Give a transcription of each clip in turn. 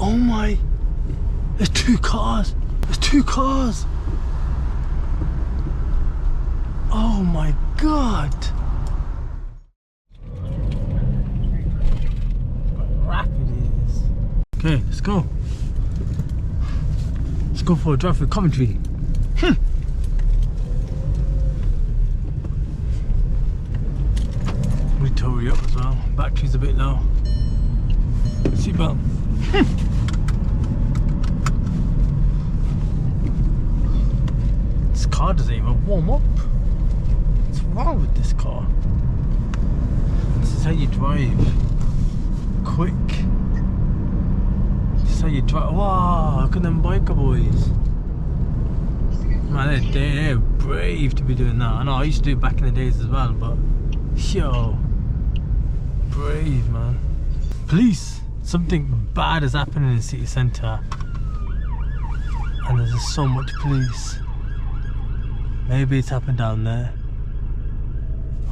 oh my, there's two cars, oh my god. Rapid is. Okay, let's go. Let's go for a drive with Coventry. We tow you up as well. Battery's a bit low. Seatbelt. This car doesn't even warm up. What's wrong with this car? This is how you drive. Quick. This is how you drive. Wow, look at them biker boys. Man, they're brave to be doing that. I know I used to do it back in the days as well, but yo, brave, man. Police. Something bad has happened in the city centre, and there's just so much police. Maybe it's happened down there.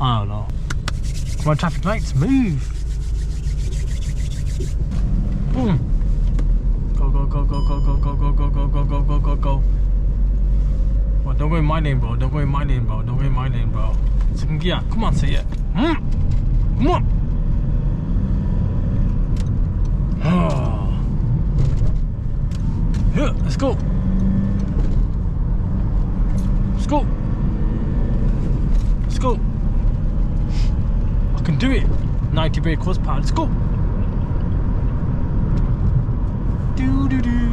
I don't know. Come on, traffic lights, move! Boom! Go, go, go, go, go, go, go, go, go, go, go, go, go, go, go. Well, don't go in my lane, bro. Don't go in my lane, bro. Don't go in my lane, bro. Second gear. Come on, say it. Come on! Yeah, let's go. Let's go. Let's go. I can do it. 90 brake horsepower. Let's go. Do do do.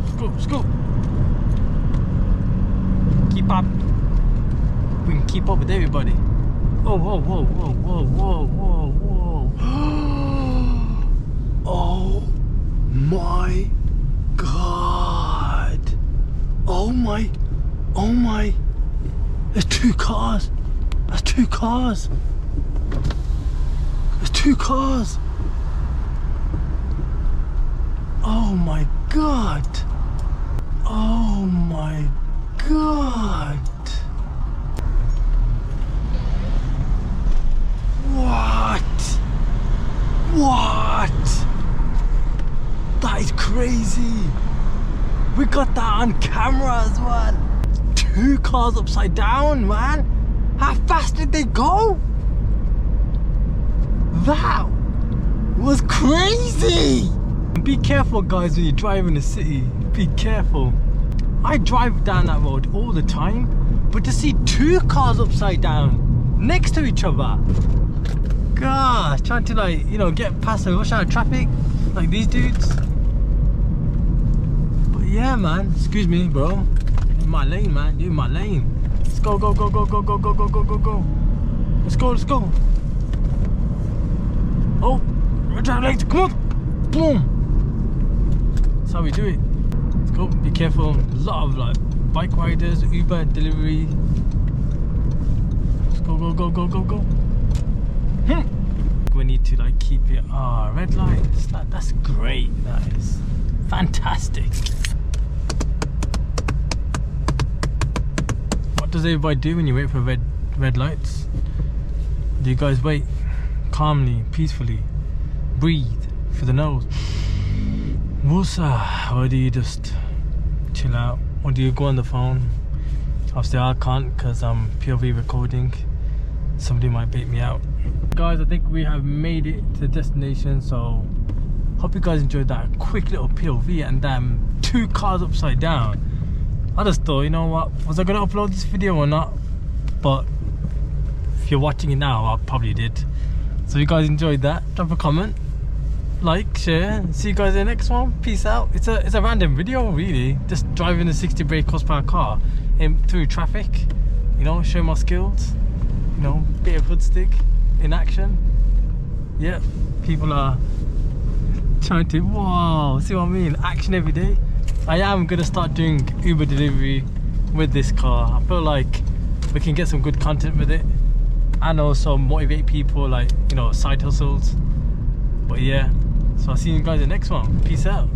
Let's go. Let's go. Keep up. We can keep up with everybody. Whoa, whoa, whoa, whoa, whoa, whoa, whoa, whoa. Oh my god. Oh my, oh my. There's two cars. There's two cars. There's two cars. Oh my god. Oh my god. What? What? That is crazy. We got that on camera as well. Two cars upside down, man. How fast did they go? That was crazy. Be careful, guys, when you drive in the city. Be careful. I drive down that road all the time, but to see two cars upside down next to each other, gosh, trying to, like, you know, get past the rush hour traffic like these dudes. But yeah, man, excuse me, bro. In my lane, man. You're in my lane. Let's go, go, go, go, go, go, go, go, go, go, go. Let's go, let's go. Oh, red lights, come on. Boom. That's how we do it. Let's go. Be careful. A lot of, like, bike riders, Uber delivery. Let's go, go, go, go, go, go. We need to, like, keep it. Ah, red lights. That's great. That is fantastic. What does everybody do when you wait for red lights? Do you guys wait calmly, peacefully, breathe through the nose? Woosah. Or do you just chill out? Or do you go on the phone? Obviously I can't because I'm POV recording. Somebody might bait me out. Guys, I think we have made it to the destination, so hope you guys enjoyed that quick little POV and two cars upside down. I just thought, you know what, was I going to upload this video or not? But if you're watching it now, I probably did. So if you guys enjoyed that, drop a comment, like, share. See you guys in the next one. Peace out. It's a random video, really, just driving a 60 brake horsepower car through traffic, you know, show my skills, you know, bit of hood stick in action. Yeah, people are trying to, wow, see what I mean, action every day. I am gonna start doing Uber delivery with this car. I feel like we can get some good content with it and also motivate people, like, you know, side hustles. But yeah, so I'll see you guys in the next one. Peace out.